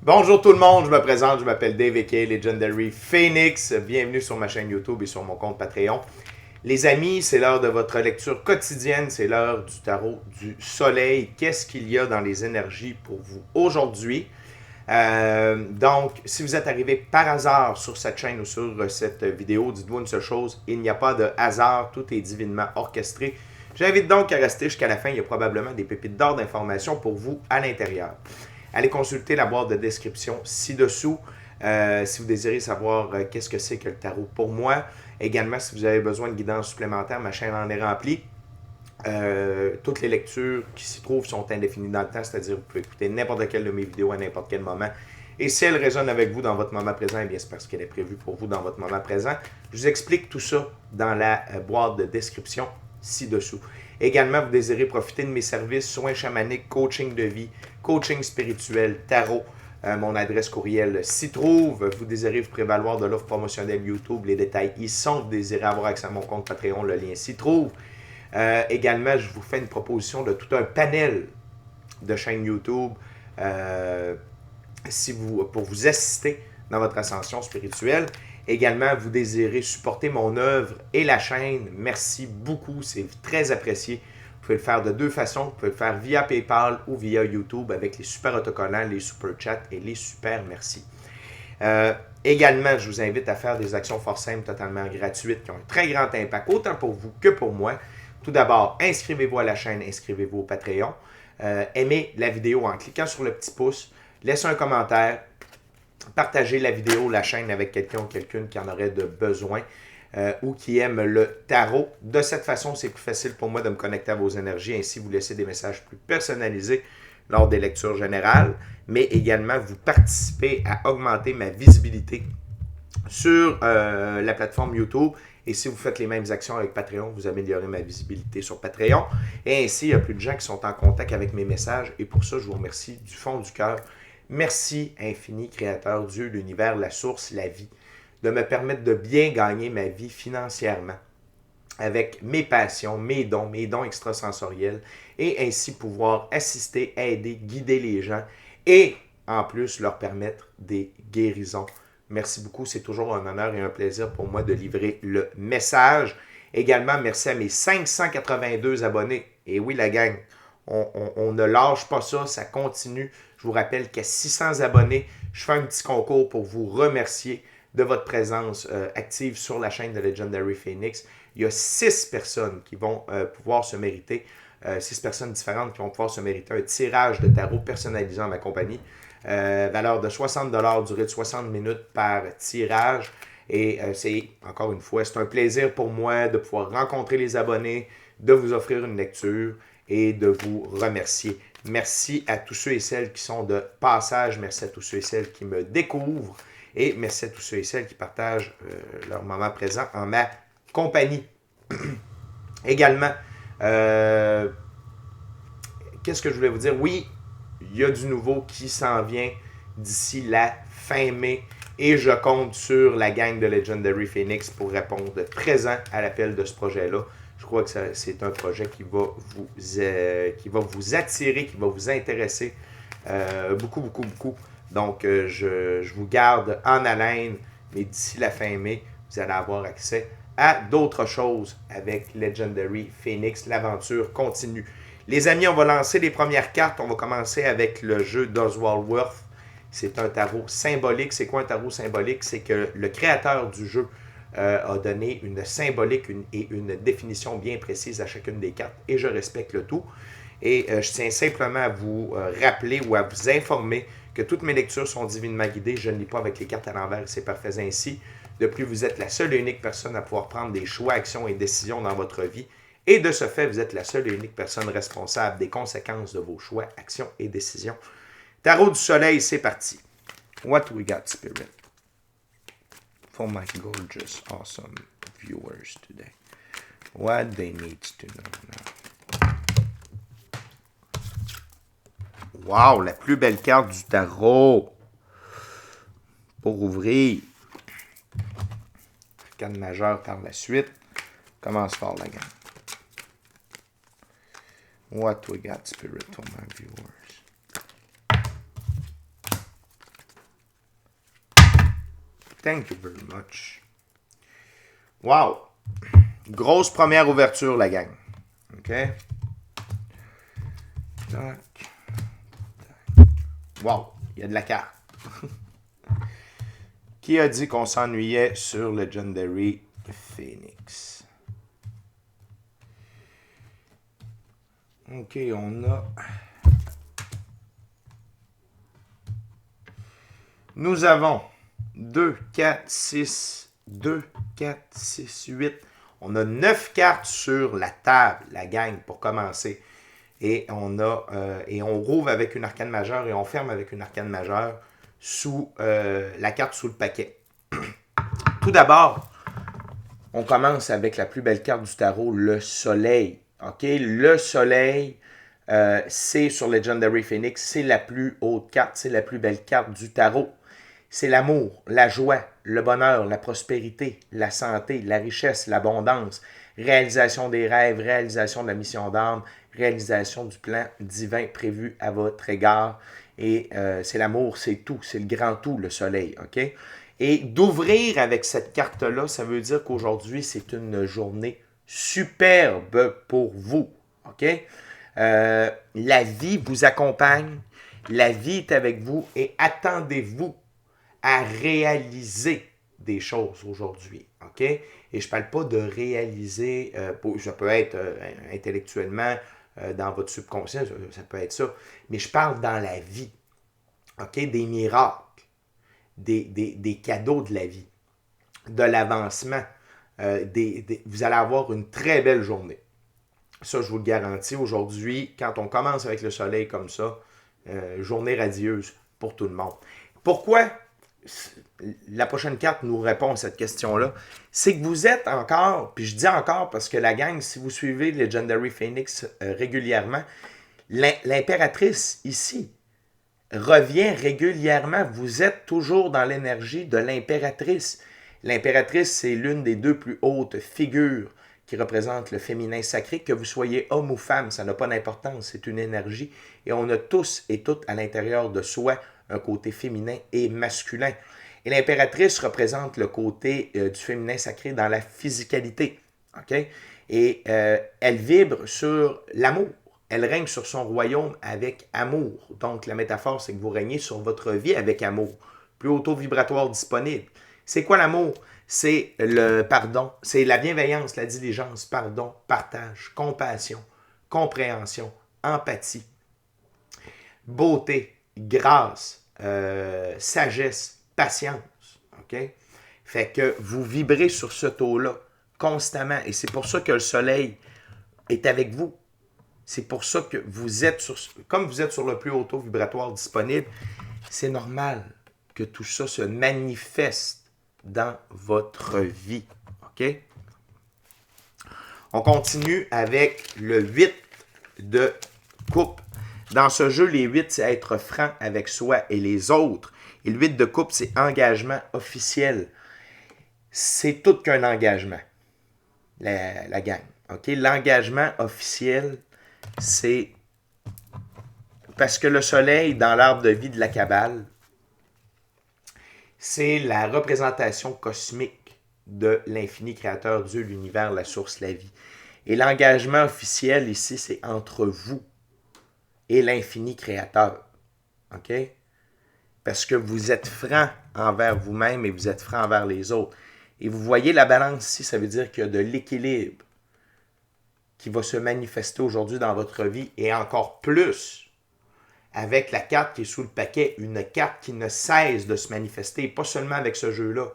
Bonjour tout le monde, je me présente, je m'appelle Dave aka Legendary Phoenix. Bienvenue sur ma chaîne YouTube et sur mon compte Patreon. Les amis, c'est l'heure de votre lecture quotidienne, c'est l'heure du tarot du soleil. Qu'est-ce qu'il y a dans les énergies pour vous aujourd'hui? Donc, si vous êtes arrivé par hasard sur cette chaîne ou sur cette vidéo, dites-vous une seule chose, il n'y a pas de hasard, tout est divinement orchestré. J'invite donc à rester jusqu'à la fin, il y a probablement des pépites d'or d'informations pour vous à l'intérieur. Allez consulter la boîte de description ci-dessous si vous désirez savoir qu'est-ce que c'est que le tarot pour moi. Également, si vous avez besoin de guidance supplémentaire, ma chaîne en est remplie. Toutes les lectures qui s'y trouvent sont indéfinies dans le temps, c'est-à-dire que vous pouvez écouter n'importe quelle de mes vidéos à n'importe quel moment. Et si elle résonne avec vous dans votre moment présent, eh bien c'est parce qu'elle est prévue pour vous dans votre moment présent. Je vous explique tout ça dans la boîte de description ci-dessous. Également, vous désirez profiter de mes services, soins chamaniques, coaching de vie, coaching spirituel, tarot. Mon adresse courriel s'y trouve. Vous désirez vous prévaloir de l'offre promotionnelle YouTube, les détails y sont. Vous désirez avoir accès à mon compte Patreon, le lien s'y trouve. Également, je vous fais une proposition de tout un panel de chaînes YouTube pour vous assister dans votre ascension spirituelle. Également, vous désirez supporter mon œuvre et la chaîne. Merci beaucoup, c'est très apprécié. Vous pouvez le faire de deux façons. Vous pouvez le faire via PayPal ou via YouTube avec les super autocollants, les super chats et les super merci. Également, je vous invite à faire des actions fort simples totalement gratuites qui ont un très grand impact, autant pour vous que pour moi. Tout d'abord, inscrivez-vous à la chaîne, inscrivez-vous au Patreon. Aimez la vidéo en cliquant sur le petit pouce. Laissez un commentaire. Partagez la vidéo, la chaîne avec quelqu'un ou quelqu'une qui en aurait de besoin ou qui aime le tarot. De cette façon, c'est plus facile pour moi de me connecter à vos énergies. Ainsi, vous laissez des messages plus personnalisés lors des lectures générales, mais également vous participez à augmenter ma visibilité sur la plateforme YouTube. Et si vous faites les mêmes actions avec Patreon, vous améliorez ma visibilité sur Patreon. Et ainsi, il y a plus de gens qui sont en contact avec mes messages. Et pour ça, je vous remercie du fond du cœur. Merci infini, Créateur, Dieu, l'univers, la source, la vie, de me permettre de bien gagner ma vie financièrement avec mes passions, mes dons extrasensoriels, et ainsi pouvoir assister, aider, guider les gens et en plus leur permettre des guérisons. Merci beaucoup, c'est toujours un honneur et un plaisir pour moi de livrer le message. Également, merci à mes 582 abonnés. Et oui, la gang, on ne lâche pas ça, ça continue. Je vous rappelle qu'à 600 abonnés, je fais un petit concours pour vous remercier de votre présence active sur la chaîne de Legendary Phoenix. Il y a 6 personnes qui vont pouvoir se mériter, 6 personnes différentes qui vont pouvoir se mériter un tirage de tarot personnalisé en ma compagnie. Valeur de 60 durée de 60 minutes par tirage. Et c'est, encore une fois, c'est un plaisir pour moi de pouvoir rencontrer les abonnés, de vous offrir une lecture et de vous remercier. Merci à tous ceux et celles qui sont de passage. Merci à tous ceux et celles qui me découvrent. Et merci à tous ceux et celles qui partagent leur moment présent en ma compagnie. Également, qu'est-ce que je voulais vous dire? Oui, il y a du nouveau qui s'en vient d'ici la fin mai. Et je compte sur la gang de Legendary Phoenix pour répondre présent à l'appel de ce projet-là. Je crois que c'est un projet qui va vous attirer, qui va vous intéresser beaucoup, beaucoup, beaucoup. Donc, je vous garde en haleine, mais d'ici la fin mai, vous allez avoir accès à d'autres choses avec Legendary Phoenix. L'aventure continue. Les amis, on va lancer les premières cartes. On va commencer avec le jeu d'Oswald Worth. C'est un tarot symbolique. C'est quoi un tarot symbolique? C'est que le créateur du jeu a donné une symbolique et une définition bien précise à chacune des cartes. Et je respecte le tout. Et je tiens simplement à vous rappeler ou à vous informer que toutes mes lectures sont divinement guidées. Je ne lis pas avec les cartes à l'envers et c'est parfait ainsi. De plus, vous êtes la seule et unique personne à pouvoir prendre des choix, actions et décisions dans votre vie. Et de ce fait, vous êtes la seule et unique personne responsable des conséquences de vos choix, actions et décisions. Tarot du soleil, c'est parti. What we got, Spirit? For my gorgeous, awesome viewers today. What they need to know now. Wow, la plus belle carte du tarot. Pour ouvrir. Arcane majeure par la suite. Commence fort, la gamme. What we got, Spirit, for my viewers. Thank you very much. Wow! Grosse première ouverture, la gang. OK? Tac. Wow! Il y a de la carte. Qui a dit qu'on s'ennuyait sur Legendary Phoenix? OK, on a... Nous avons 2, 4, 6, 2, 4, 6, 8. On a 9 cartes sur la table, la gang, pour commencer. Et on rouvre avec une arcane majeure et on ferme avec une arcane majeure sous la carte sous le paquet. Tout d'abord, on commence avec la plus belle carte du tarot, le soleil. OK? Le soleil, c'est sur Legendary Phoenix, c'est la plus haute carte, c'est la plus belle carte du tarot. C'est l'amour, la joie, le bonheur, la prospérité, la santé, la richesse, l'abondance, réalisation des rêves, réalisation de la mission d'âme, réalisation du plan divin prévu à votre égard. Et c'est l'amour, c'est tout, c'est le grand tout, le soleil. OK? Et d'ouvrir avec cette carte-là, ça veut dire qu'aujourd'hui, c'est une journée superbe pour vous. OK? La vie vous accompagne, la vie est avec vous et attendez-vous à réaliser des choses aujourd'hui, OK? Et je ne parle pas de réaliser, ça peut être intellectuellement, dans votre subconscient, ça peut être ça, mais je parle dans la vie, OK? Des miracles, des cadeaux de la vie, de l'avancement, vous allez avoir une très belle journée. Ça, je vous le garantis, aujourd'hui, quand on commence avec le soleil comme ça, journée radieuse pour tout le monde. Pourquoi la prochaine carte nous répond à cette question-là? C'est que vous êtes encore, puis je dis encore parce que la gang, si vous suivez Legendary Phoenix régulièrement, l'impératrice ici revient régulièrement. Vous êtes toujours dans l'énergie de l'impératrice. L'impératrice, c'est l'une des deux plus hautes figures qui représente le féminin sacré. Que vous soyez homme ou femme, ça n'a pas d'importance, c'est une énergie. Et on a tous et toutes à l'intérieur de soi un côté féminin et masculin. Et l'impératrice représente le côté du féminin sacré dans la physicalité. Okay? Et elle vibre sur l'amour. Elle règne sur son royaume avec amour. Donc la métaphore, c'est que vous régnez sur votre vie avec amour. Plus haut taux vibratoire disponible. C'est quoi l'amour? C'est le pardon, c'est la bienveillance, la diligence, pardon, partage, compassion, compréhension, empathie, beauté, grâce, sagesse, patience. OK? Fait que vous vibrez sur ce taux-là constamment. Et c'est pour ça que le soleil est avec vous. C'est pour ça que vous êtes comme vous êtes sur le plus haut taux vibratoire disponible, c'est normal que tout ça se manifeste dans votre vie. OK? On continue avec le 8 de coupe. Dans ce jeu, les 8, c'est être franc avec soi et les autres. Et le 8 de coupe, c'est engagement officiel. C'est tout qu'un engagement, la gang. OK? L'engagement officiel, c'est parce que le soleil, dans l'arbre de vie de la Kabbale, c'est la représentation cosmique de l'infini créateur, Dieu, l'univers, la source, la vie. Et l'engagement officiel ici, c'est entre vous et l'infini créateur. OK? Parce que vous êtes franc envers vous-même et vous êtes franc envers les autres. Et vous voyez la balance ici, ça veut dire qu'il y a de l'équilibre qui va se manifester aujourd'hui dans votre vie et encore plus avec la carte qui est sous le paquet, une carte qui ne cesse de se manifester, pas seulement avec ce jeu-là,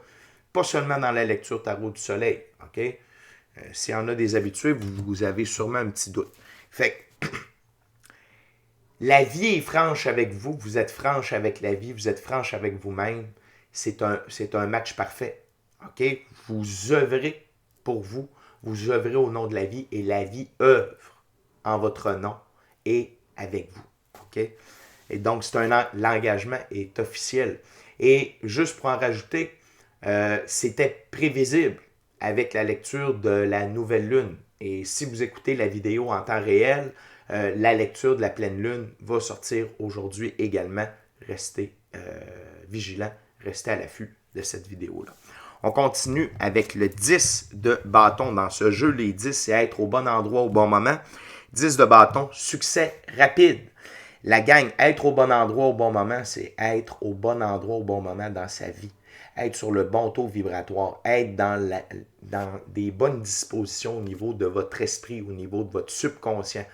pas seulement dans la lecture tarot du soleil. OK? S'il y en a des habitués, vous avez sûrement un petit doute. Fait que la vie est franche avec vous, vous êtes franche avec la vie, vous êtes franche avec vous-même. C'est un match parfait. OK? Vous œuvrez pour vous, vous œuvrez au nom de la vie et la vie œuvre en votre nom et avec vous. OK? Et donc, l'engagement est officiel. Et juste pour en rajouter, c'était prévisible avec la lecture de la nouvelle lune. Et si vous écoutez la vidéo en temps réel, la lecture de la pleine lune va sortir aujourd'hui également. Restez vigilants, restez à l'affût de cette vidéo-là. On continue avec le 10 de bâton. Dans ce jeu, les 10, c'est être au bon endroit au bon moment. 10 de bâton, succès rapide. La gang, être au bon endroit au bon moment, c'est être au bon endroit au bon moment dans sa vie. Être sur le bon taux vibratoire, être dans des bonnes dispositions au niveau de votre esprit, au niveau de votre subconscient,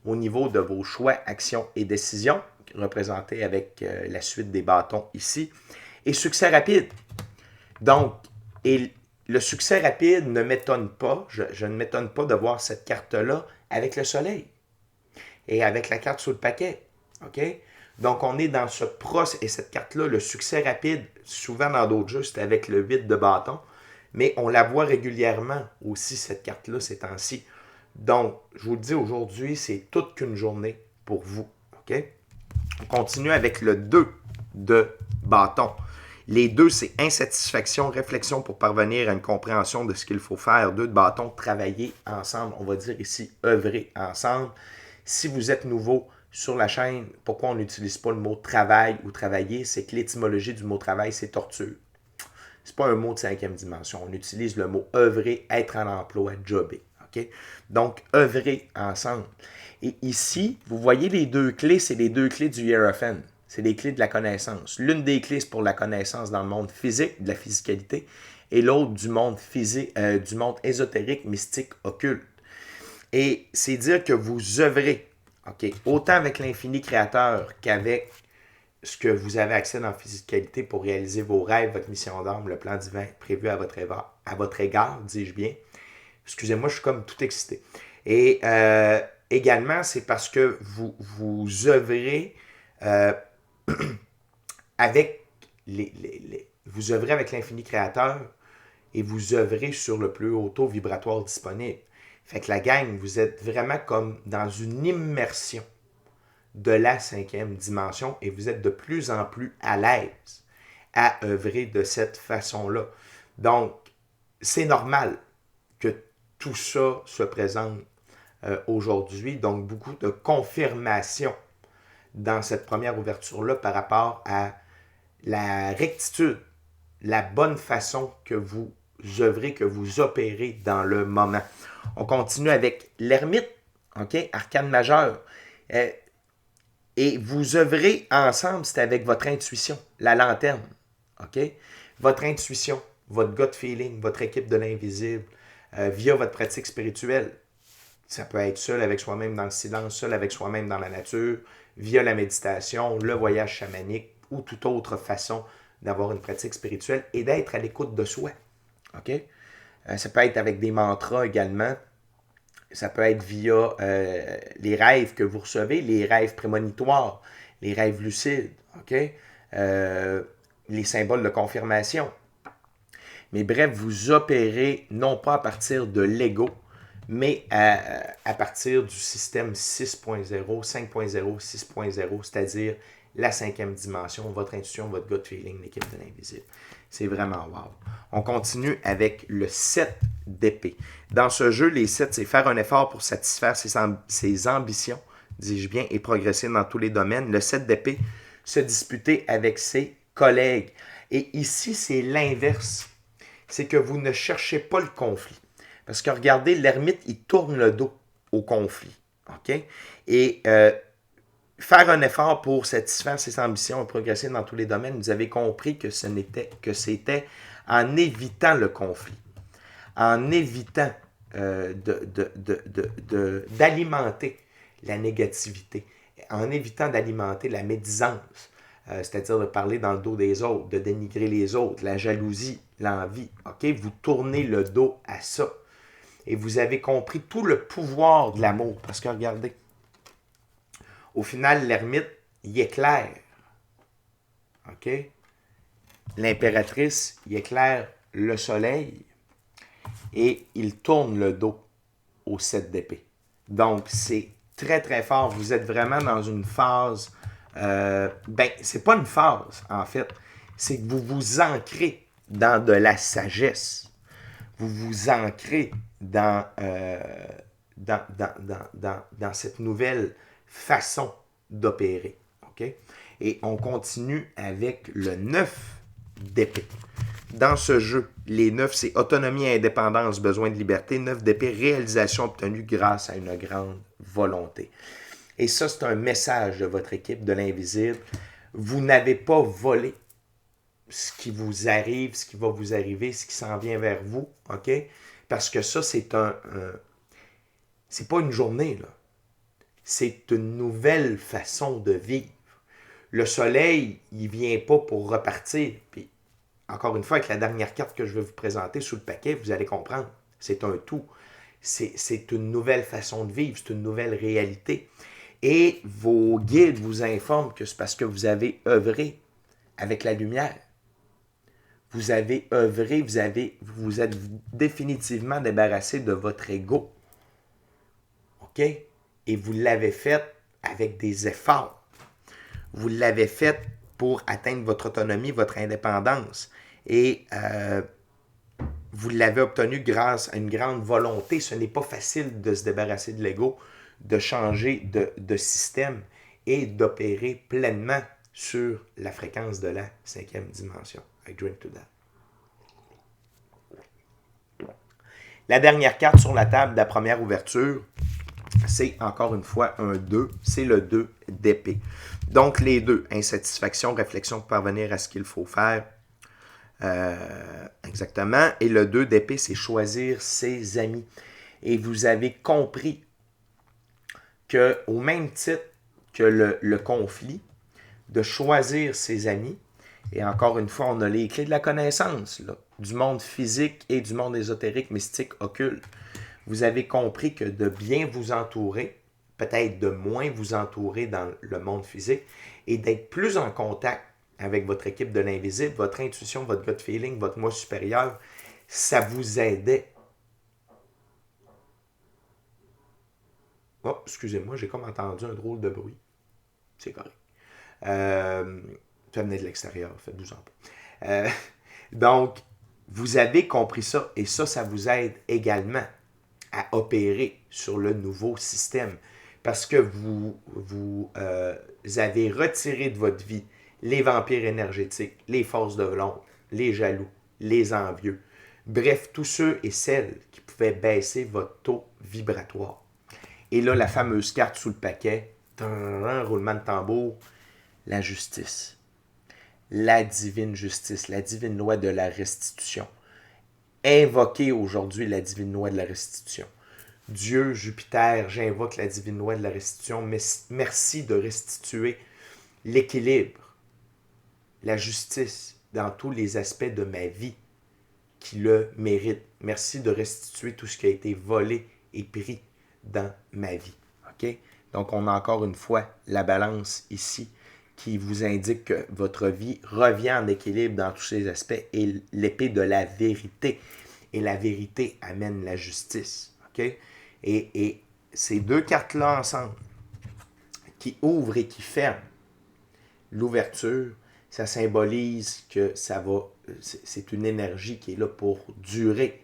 au niveau de vos choix, actions et décisions, représentés avec la suite des bâtons ici. Et succès rapide. Donc, et le succès rapide ne m'étonne pas, je ne m'étonne pas de voir cette carte-là avec le soleil et avec la carte sur le paquet. OK? Donc, on est dans ce procès. Et cette carte-là, le succès rapide, souvent dans d'autres jeux, c'est avec le 8 de bâton. Mais on la voit régulièrement aussi, cette carte-là, ces temps-ci. Donc, je vous le dis aujourd'hui, c'est toute qu'une journée pour vous. OK? On continue avec le 2 de bâton. Les 2, c'est insatisfaction, réflexion pour parvenir à une compréhension de ce qu'il faut faire. 2 de bâton, travailler ensemble. On va dire ici, œuvrer ensemble. Si vous êtes nouveau sur la chaîne, pourquoi on n'utilise pas le mot travail ou travailler? C'est que l'étymologie du mot travail, c'est torture. Ce n'est pas un mot de 5e dimension. On utilise le mot œuvrer, être en emploi, jobber. Okay? Donc, œuvrer ensemble. Et ici, vous voyez les 2 clés, c'est les 2 clés du Hierophant. C'est les clés de la connaissance. L'une des clés, c'est pour la connaissance dans le monde physique, de la physicalité, et l'autre du monde physique, du monde ésotérique, mystique, occulte. Et c'est dire que vous œuvrez, okay, autant avec l'infini créateur qu'avec ce que vous avez accès dans la physicalité pour réaliser vos rêves, votre mission d'âme, le plan divin prévu à votre égard, dis-je bien. Excusez-moi, je suis comme tout excité. Et également, c'est parce que vous œuvrez avec vous œuvrez avec l'infini créateur et vous œuvrez sur le plus haut taux vibratoire disponible. Fait que la gang, vous êtes vraiment comme dans une immersion de la 5e dimension et vous êtes de plus en plus à l'aise à œuvrer de cette façon-là. Donc, c'est normal que tout ça se présente aujourd'hui. Donc, beaucoup de confirmation dans cette première ouverture-là par rapport à la rectitude, la bonne façon que vous œuvrez, que vous opérez dans le moment. On continue avec l'ermite, OK? Arcane majeur. Et vous œuvrez ensemble, c'est avec votre intuition, la lanterne, OK? Votre intuition, votre gut feeling, votre équipe de l'invisible, via votre pratique spirituelle. Ça peut être seul avec soi-même dans le silence, seul avec soi-même dans la nature, via la méditation, le voyage chamanique ou toute autre façon d'avoir une pratique spirituelle et d'être à l'écoute de soi. OK? Ça peut être avec des mantras également. Ça peut être via les rêves que vous recevez, les rêves prémonitoires, les rêves lucides, OK? Les symboles de confirmation. Mais bref, vous opérez non pas à partir de l'ego, mais à partir du système 6.0, 5.0, 6.0, c'est-à-dire la 5e dimension, votre intuition, votre gut feeling, l'équipe de l'invisible. C'est vraiment wow. On continue avec le 7 d'épée. Dans ce jeu, les 7, c'est faire un effort pour satisfaire ses ambitions, dis-je bien, et progresser dans tous les domaines. Le 7 d'épée, se disputer avec ses collègues. Et ici, c'est l'inverse. C'est que vous ne cherchez pas le conflit. Parce que regardez, l'ermite, il tourne le dos au conflit. OK? Et faire un effort pour satisfaire ses ambitions et progresser dans tous les domaines, vous avez compris que c'était en évitant le conflit, en évitant d'alimenter la négativité, en évitant d'alimenter la médisance, c'est-à-dire de parler dans le dos des autres, de dénigrer les autres, la jalousie, l'envie. OK? Vous tournez le dos à ça. Et vous avez compris tout le pouvoir de l'amour. Parce que regardez, au final, l'ermite, il éclaire. OK? L'impératrice, il éclaire le soleil et il tourne le dos au 7 d'épée. Donc, c'est très, très fort. Vous êtes vraiment dans une phase... c'est pas une phase, en fait. C'est que vous vous ancrez dans de la sagesse. Vous vous ancrez dans cette nouvelle façon d'opérer. Okay? Et on continue avec le 9 d'épée. dans ce jeu, les 9, c'est autonomie et indépendance, besoin de liberté. 9 d'épée, réalisation obtenue grâce à une grande volonté. Et ça, c'est un message de votre équipe de l'invisible. Vous n'avez pas volé ce qui vous arrive, ce qui va vous arriver, ce qui s'en vient vers vous, OK? Parce que ça, c'est c'est pas une journée, là. C'est une nouvelle façon de vivre. Le soleil, il vient pas pour repartir. Puis, encore une fois, avec la dernière carte que je vais vous présenter sous le paquet, vous allez comprendre. C'est un tout. C'est une nouvelle façon de vivre, c'est une nouvelle réalité. Et vos guides vous informent que c'est parce que vous avez œuvré avec la lumière. Vous avez œuvré, vous êtes définitivement débarrassé de votre ego. OK? Et vous l'avez fait avec des efforts. Vous l'avez fait pour atteindre votre autonomie, votre indépendance. Et vous l'avez obtenu grâce à une grande volonté. Ce n'est pas facile de se débarrasser de l'ego, de changer de système et d'opérer pleinement sur la fréquence de la 5e dimension. I drink to that. La dernière carte sur la table de la première ouverture, c'est encore une fois un 2, c'est le 2 d'épée. Donc les deux, insatisfaction, réflexion pour parvenir à ce qu'il faut faire. Exactement. Et le 2 d'épée, c'est choisir ses amis. Et vous avez compris que au même titre que le conflit, de choisir ses amis, et encore une fois, on a les clés de la connaissance, là, du monde physique et du monde ésotérique, mystique, occulte. Vous avez compris que de bien vous entourer, peut-être de moins vous entourer dans le monde physique, et d'être plus en contact avec votre équipe de l'invisible, votre intuition, votre gut feeling, votre moi supérieur, ça vous aidait. Oh, excusez-moi, j'ai comme entendu un drôle de bruit. C'est correct. Ça venait de l'extérieur, faites-vous-en pas. Donc, vous avez compris ça, et ça vous aide également à opérer sur le nouveau système. Parce que vous avez retiré de votre vie les vampires énergétiques, les forces de l'ombre, les jaloux, les envieux. Bref, tous ceux et celles qui pouvaient baisser votre taux vibratoire. Et là, la fameuse carte sous le paquet, un roulement de tambour, la justice. La divine justice, la divine loi de la restitution. Invoquez aujourd'hui la divine loi de la restitution. Dieu, Jupiter, j'invoque la divine loi de la restitution. Merci de restituer l'équilibre, la justice dans tous les aspects de ma vie qui le méritent. Merci de restituer tout ce qui a été volé et pris dans ma vie. OK? Donc, on a encore une fois la balance ici qui vous indique que votre vie revient en équilibre dans tous ces aspects et l'épée de la vérité. Et la vérité amène la justice. OK? Et ces deux cartes-là ensemble, qui ouvrent et qui ferment l'ouverture, ça symbolise que c'est une énergie qui est là pour durer,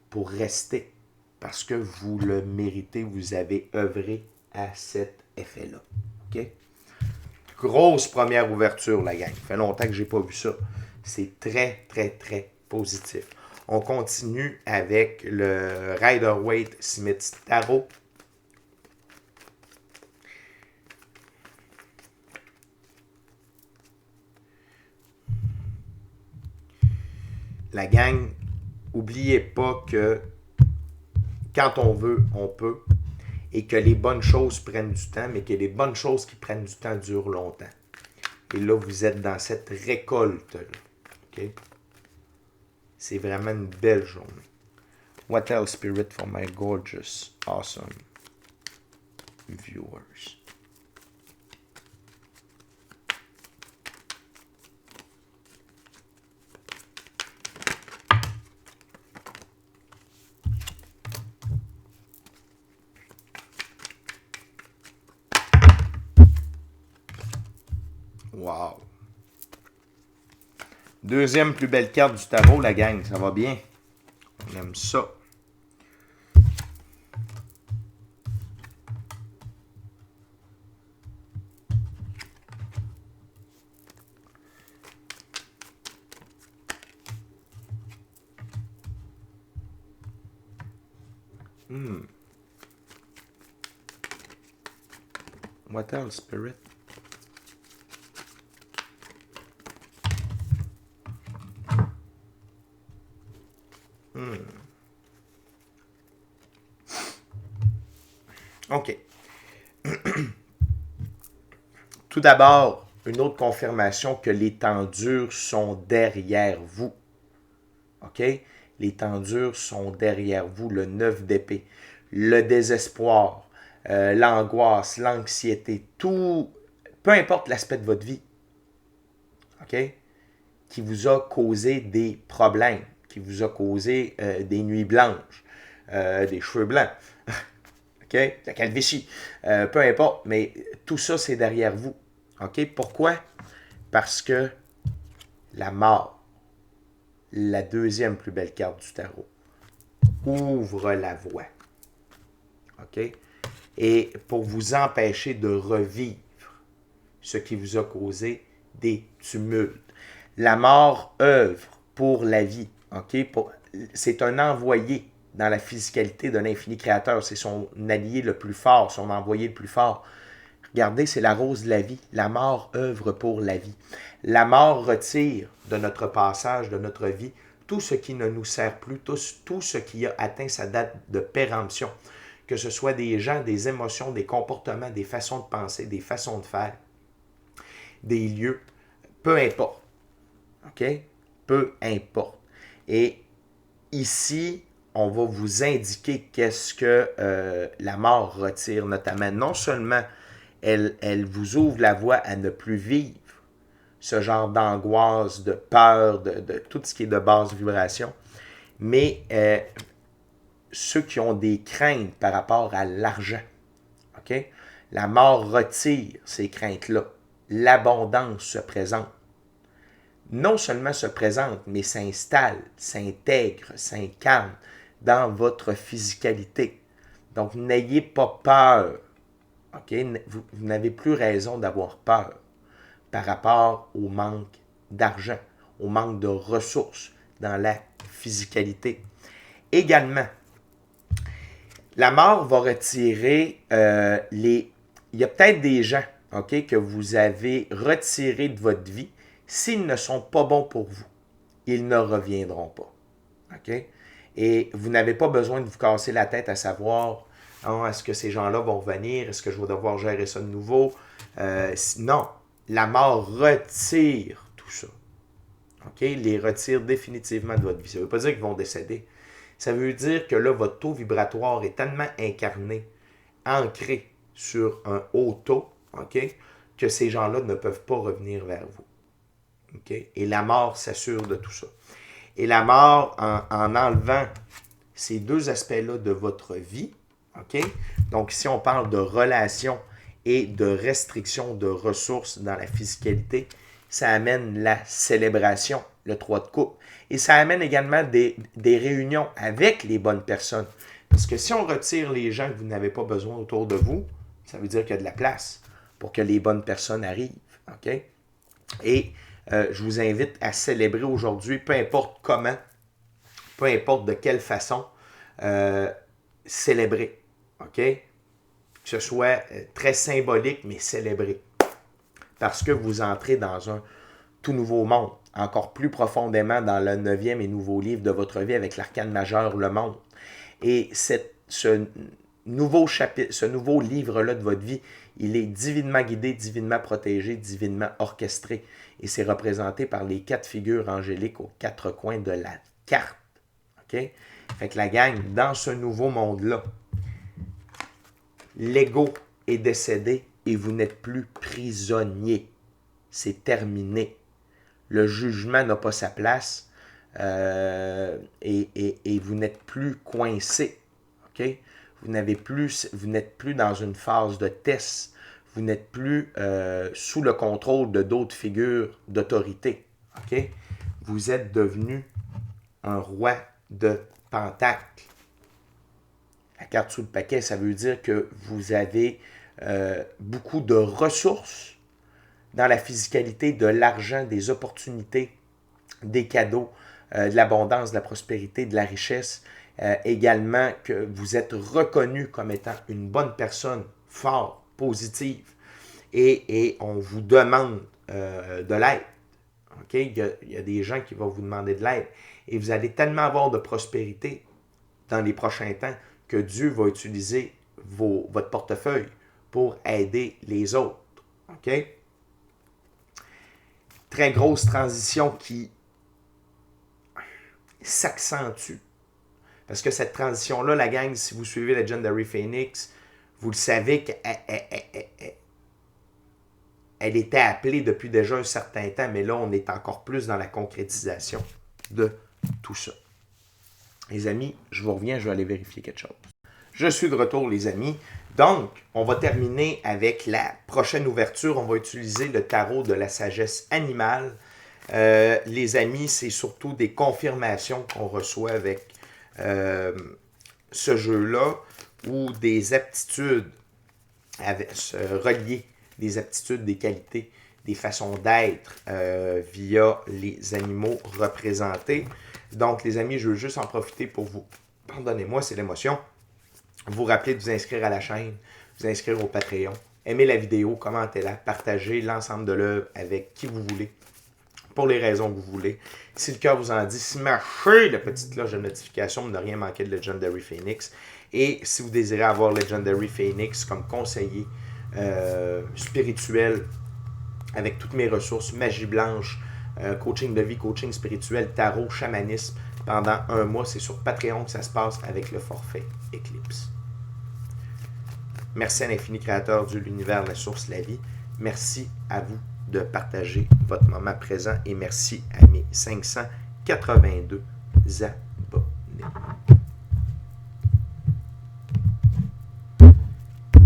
pour rester, parce que vous le méritez, vous avez œuvré à cet effet-là. OK? Grosse première ouverture, la gang. Ça fait longtemps que je n'ai pas vu ça. C'est très, très, très positif. On continue avec le Rider-Waite Smith Tarot. La gang, n'oubliez pas que quand on veut, on peut. Et que les bonnes choses prennent du temps, mais que les bonnes choses qui prennent du temps durent longtemps. Et là, vous êtes dans cette récolte-là. OK? C'est vraiment une belle journée. What else, Spirit, for my gorgeous, awesome viewers? Wow! Deuxième plus belle carte du tarot, la gang. Ça va bien? On aime ça. What else, Spirit? OK. Tout d'abord, une autre confirmation que les temps durs sont derrière vous. OK? Les temps durs sont derrière vous, le 9 d'épée. Le désespoir, l'angoisse, l'anxiété, tout, peu importe l'aspect de votre vie, OK? Qui vous a causé des problèmes, qui vous a causé des nuits blanches, des cheveux blancs, OK? La calvitie, peu importe, mais tout ça, c'est derrière vous. OK? Pourquoi? Parce que la mort, la deuxième plus belle carte du tarot, ouvre la voie. OK? Et pour vous empêcher de revivre ce qui vous a causé des tumultes. La mort œuvre pour la vie. OK? C'est un envoyé dans la physicalité de l'infini créateur. C'est son allié le plus fort, son envoyé le plus fort. Regardez, c'est la rose de la vie. La mort œuvre pour la vie. La mort retire de notre passage, de notre vie, tout ce qui ne nous sert plus, tout ce qui a atteint sa date de péremption. Que ce soit des gens, des émotions, des comportements, des façons de penser, des façons de faire, des lieux, peu importe. OK? Peu importe. Et ici, on va vous indiquer qu'est-ce que la mort retire, notamment. Non seulement elle vous ouvre la voie à ne plus vivre ce genre d'angoisse, de peur, de tout ce qui est de basse vibration, mais ceux qui ont des craintes par rapport à l'argent. OK? La mort retire ces craintes-là. L'abondance se présente. Non seulement se présente, mais s'installe, s'intègre, s'incarne dans votre physicalité. Donc, n'ayez pas peur. Okay? Vous n'avez plus raison d'avoir peur par rapport au manque d'argent, au manque de ressources dans la physicalité. Également, la mort va retirer les... Il y a peut-être des gens, OK, que vous avez retirés de votre vie. S'ils ne sont pas bons pour vous, ils ne reviendront pas. OK? Et vous n'avez pas besoin de vous casser la tête à savoir est-ce que ces gens-là vont revenir? Est-ce que je vais devoir gérer ça de nouveau? Non. La mort retire tout ça. OK? Les retire définitivement de votre vie. Ça ne veut pas dire qu'ils vont décéder. Ça veut dire que là, votre taux vibratoire est tellement incarné, ancré sur un haut taux, OK, que ces gens-là ne peuvent pas revenir vers vous. OK? Et la mort s'assure de tout ça. Et la mort, en enlevant ces deux aspects-là de votre vie, OK? Donc, si on parle de relations et de restrictions de ressources dans la physicalité, ça amène la célébration, le 3 de coupe. Et ça amène également des réunions avec les bonnes personnes. Parce que si on retire les gens que vous n'avez pas besoin autour de vous, ça veut dire qu'il y a de la place pour que les bonnes personnes arrivent. OK? Et je vous invite à célébrer aujourd'hui, peu importe comment, peu importe de quelle façon, célébrer. OK? Que ce soit très symbolique, mais célébrer. Parce que vous entrez dans un tout nouveau monde, encore plus profondément dans le 9e et nouveau livre de votre vie avec l'arcane majeur, le monde. Et ce nouveau chapitre, ce nouveau livre-là de votre vie, il est divinement guidé, divinement protégé, divinement orchestré. Et c'est représenté par les 4 figures angéliques aux 4 coins de la carte. OK? Fait que la gang, dans ce nouveau monde-là, l'ego est décédé et vous n'êtes plus prisonnier. C'est terminé. Le jugement n'a pas sa place et vous n'êtes plus coincé. OK? Vous n'êtes plus dans une phase de test. Vous n'êtes plus sous le contrôle de d'autres figures d'autorité. OK? Vous êtes devenu un roi de pentacles. La carte sous le paquet, ça veut dire que vous avez beaucoup de ressources dans la physicalité, de l'argent, des opportunités, des cadeaux, de l'abondance, de la prospérité, de la richesse. également que vous êtes reconnu comme étant une bonne personne, fort, positive, et on vous demande de l'aide. Okay? Il y a des gens qui vont vous demander de l'aide. Et vous allez tellement avoir de prospérité dans les prochains temps que Dieu va utiliser votre portefeuille pour aider les autres. OK? Très grosse transition qui s'accentue. Parce que cette transition-là, la gang, si vous suivez Legendary Phoenix, vous le savez qu'elle était appelée depuis déjà un certain temps, mais là, on est encore plus dans la concrétisation de tout ça. Les amis, je vous reviens, je vais aller vérifier quelque chose. Je suis de retour, les amis. Donc, on va terminer avec la prochaine ouverture. On va utiliser le tarot de la sagesse animale. Les amis, c'est surtout des confirmations qu'on reçoit avec ce jeu-là ou des aptitudes reliées, des aptitudes, des qualités, des façons d'être via les animaux représentés. Donc, les amis, je veux juste en profiter pour vous, pardonnez-moi, c'est l'émotion, vous rappeler de vous inscrire à la chaîne, vous inscrire au Patreon, aimer la vidéo, commentez-la, partagez l'ensemble de l'œuvre avec qui vous voulez, pour les raisons que vous voulez. Si le cœur vous en dit, smashez la petite cloche de notification pour ne rien manquer de Legendary Phoenix. Et si vous désirez avoir Legendary Phoenix comme conseiller spirituel avec toutes mes ressources, magie blanche, coaching de vie, coaching spirituel, tarot, chamanisme, pendant un mois, c'est sur Patreon que ça se passe avec le forfait Éclipse. Merci à l'infini créateur, Dieu, l'univers, la source, la vie. Merci à vous de partager votre moment présent et merci à mes 582 abonnés.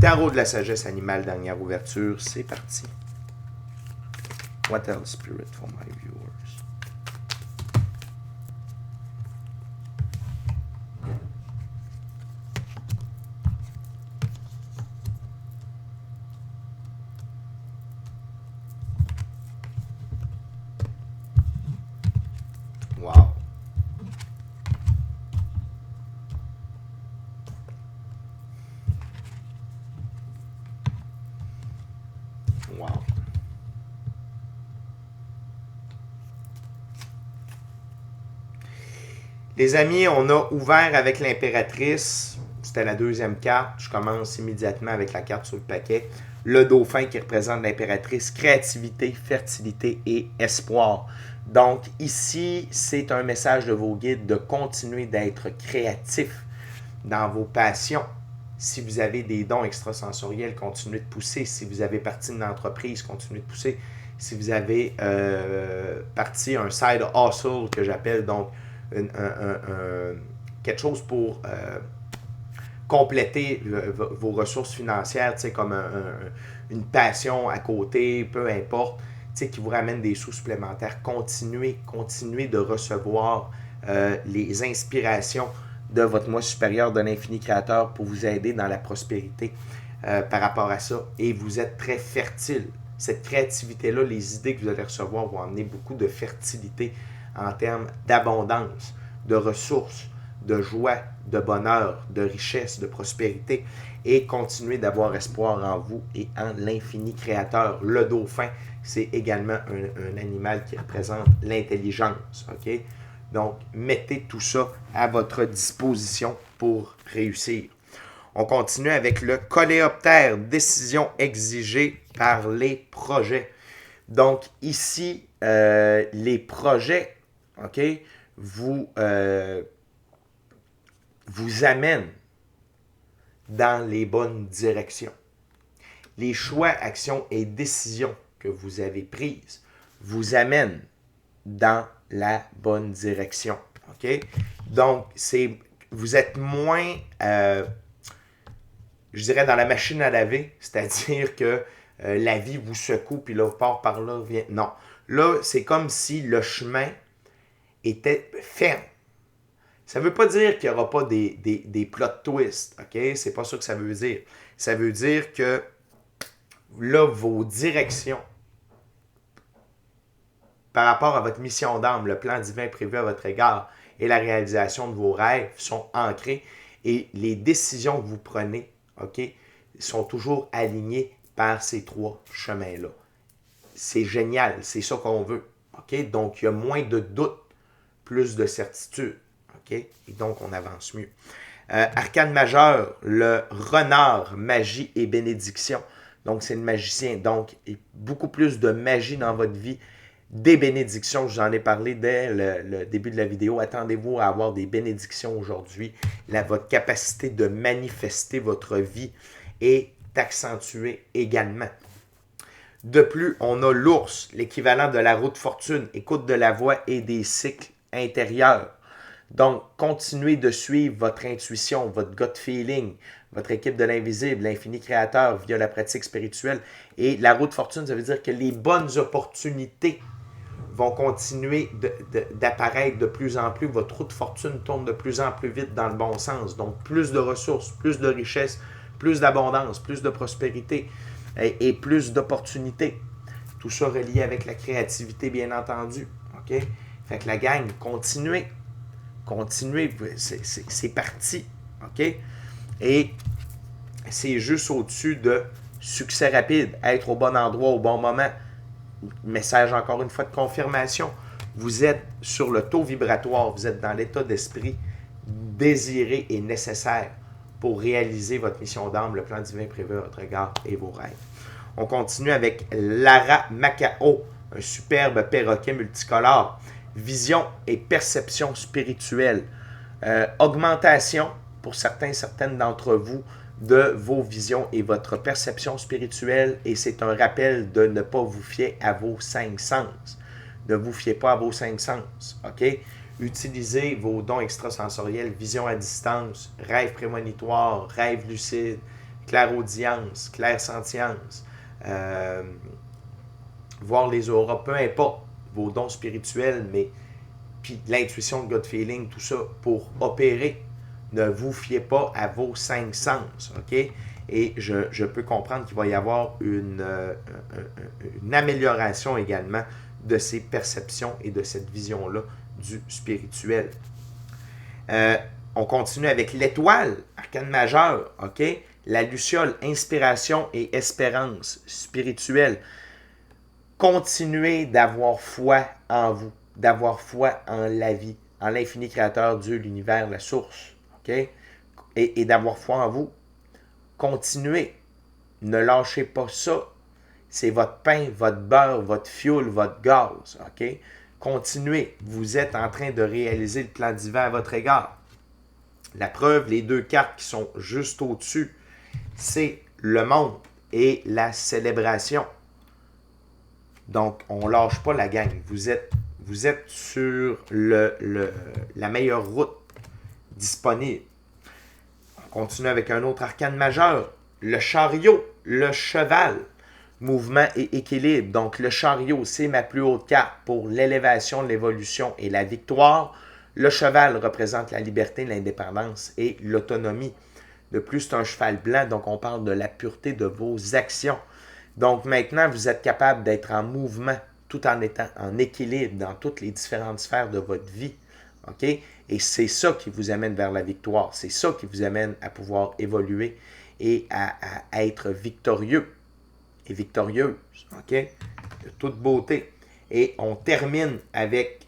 Tarot de la sagesse animale, dernière ouverture, c'est parti. What else, Spirit, for my viewers? Wow. Wow. Les amis, on a ouvert avec l'impératrice. C'était la deuxième carte. Je commence immédiatement avec la carte sur le paquet. Le dauphin qui représente l'impératrice, créativité, fertilité et espoir. Donc ici, c'est un message de vos guides de continuer d'être créatif dans vos passions. Si vous avez des dons extrasensoriels, continuez de pousser. Si vous avez parti d'une entreprise, continuez de pousser. Si vous avez parti un side hustle que j'appelle, donc quelque chose pour compléter vos ressources financières, comme une passion à côté, peu importe, qui vous ramène des sous supplémentaires. Continuez de recevoir les inspirations de votre moi supérieur, de l'infini créateur pour vous aider dans la prospérité par rapport à ça. Et vous êtes très fertile. Cette créativité-là, les idées que vous allez recevoir vont amener beaucoup de fertilité en termes d'abondance, de ressources, de joie, de bonheur, de richesse, de prospérité, et continuez d'avoir espoir en vous et en l'infini créateur. Le dauphin, c'est également un animal qui représente l'intelligence. OK? Donc, mettez tout ça à votre disposition pour réussir. On continue avec le coléoptère, décision exigée par les projets. Donc, ici, les projets, OK, vous amènent dans les bonnes directions. Les choix, actions et décisions que vous avez prises vous amènent dans la bonne direction. OK? Donc, vous êtes moins, je dirais, dans la machine à laver, c'est-à-dire que la vie vous secoue, puis là, part par là, vient. Non. Là, c'est comme si le chemin était ferme. Ça ne veut pas dire qu'il n'y aura pas des plot twists, OK? C'est pas ça que ça veut dire. Ça veut dire que là, vos directions par rapport à votre mission d'âme, le plan divin prévu à votre égard, et la réalisation de vos rêves sont ancrés et les décisions que vous prenez, OK, sont toujours alignées par ces 3 chemins-là. C'est génial, c'est ça qu'on veut. OK? Donc, il y a moins de doutes, plus de certitude. OK? Et donc, on avance mieux. Arcane majeur, le renard, magie et bénédiction. Donc, c'est le magicien. Donc, beaucoup plus de magie dans votre vie. Des bénédictions, je vous en ai parlé dès le début de la vidéo. Attendez-vous à avoir des bénédictions aujourd'hui. Votre capacité de manifester votre vie est accentuée également. De plus, on a l'ours, l'équivalent de la roue de fortune, écoute de la voix et des cycles intérieurs. Donc, continuez de suivre votre intuition, votre gut feeling, votre équipe de l'invisible, l'infini créateur via la pratique spirituelle. Et la roue de fortune, ça veut dire que les bonnes opportunités vont continuer d'apparaître de plus en plus. Votre roue de fortune tourne de plus en plus vite dans le bon sens. Donc, plus de ressources, plus de richesses, plus d'abondance, plus de prospérité et plus d'opportunités. Tout ça relié avec la créativité, bien entendu. OK? Fait que la gang, continuez. Continuez, c'est parti. OK? Et c'est juste au-dessus de succès rapide, être au bon endroit au bon moment. Message encore une fois de confirmation. Vous êtes sur le taux vibratoire, vous êtes dans l'état d'esprit désiré et nécessaire pour réaliser votre mission d'âme, le plan divin prévu à votre égard et vos rêves. On continue avec Lara Macao, un superbe perroquet multicolore. Vision et perception spirituelle. Augmentation, pour certaines d'entre vous, de vos visions et votre perception spirituelle. Et c'est un rappel de ne pas vous fier à vos 5 sens. Ne vous fiez pas à vos 5 sens. OK? Utilisez vos dons extrasensoriels, vision à distance, rêve prémonitoire, rêve lucide, clairaudience, clairsentience, voir les auras, peu importe vos dons spirituels, mais puis l'intuition, le gut feeling, tout ça, pour opérer. Ne vous fiez pas à vos 5 sens, OK? Et je peux comprendre qu'il va y avoir une amélioration également de ces perceptions et de cette vision-là du spirituel. On continue avec l'étoile, arcane majeur, OK? La luciole, inspiration et espérance spirituelle. Continuez d'avoir foi en vous, d'avoir foi en la vie, en l'infini créateur, Dieu, l'univers, la source, OK? Et d'avoir foi en vous. Continuez. Ne lâchez pas ça. C'est votre pain, votre beurre, votre fioul, votre gaz, OK? Continuez. Vous êtes en train de réaliser le plan divin à votre égard. La preuve, les 2 cartes qui sont juste au-dessus, c'est le monde et la célébration. Donc, on ne lâche pas la gang. Vous êtes sur la meilleure route disponible. On continue avec un autre arcane majeur. Le chariot, le cheval, mouvement et équilibre. Donc, le chariot, c'est ma plus haute carte pour l'élévation, l'évolution et la victoire. Le cheval représente la liberté, l'indépendance et l'autonomie. De plus, c'est un cheval blanc, donc on parle de la pureté de vos actions. Donc maintenant, vous êtes capable d'être en mouvement tout en étant en équilibre dans toutes les différentes sphères de votre vie. OK? Et c'est ça qui vous amène vers la victoire. C'est ça qui vous amène à pouvoir évoluer et à être victorieux et victorieuse. OK? De toute beauté. Et on termine avec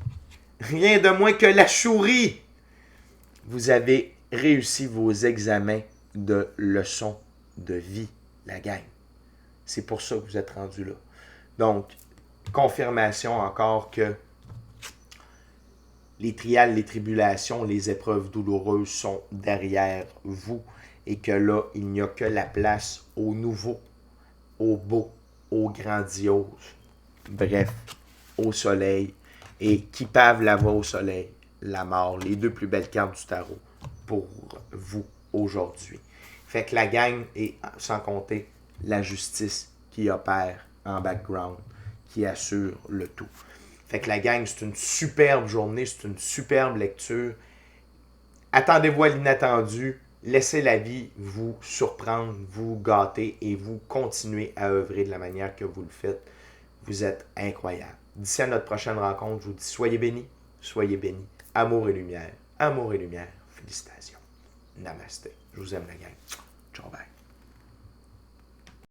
rien de moins que la chourie. Vous avez réussi vos examens de leçons de vie, la gang. C'est pour ça que vous êtes rendu là. Donc, confirmation encore que les trials, les tribulations, les épreuves douloureuses sont derrière vous et que là, il n'y a que la place au nouveau, au beau, au grandiose, bref, au soleil. Et qui pave la voie au soleil? La mort, les 2 plus belles cartes du tarot pour vous aujourd'hui. Fait que la gang, et sans compter la justice qui opère en background, qui assure le tout. Fait que la gang, c'est une superbe journée, c'est une superbe lecture. Attendez-vous à l'inattendu, laissez la vie vous surprendre, vous gâter et vous continuer à œuvrer de la manière que vous le faites. Vous êtes incroyable. D'ici à notre prochaine rencontre, je vous dis soyez bénis, Amour et lumière. Amour et lumière. Félicitations. Namasté. Je vous aime la gang. Ciao, bye.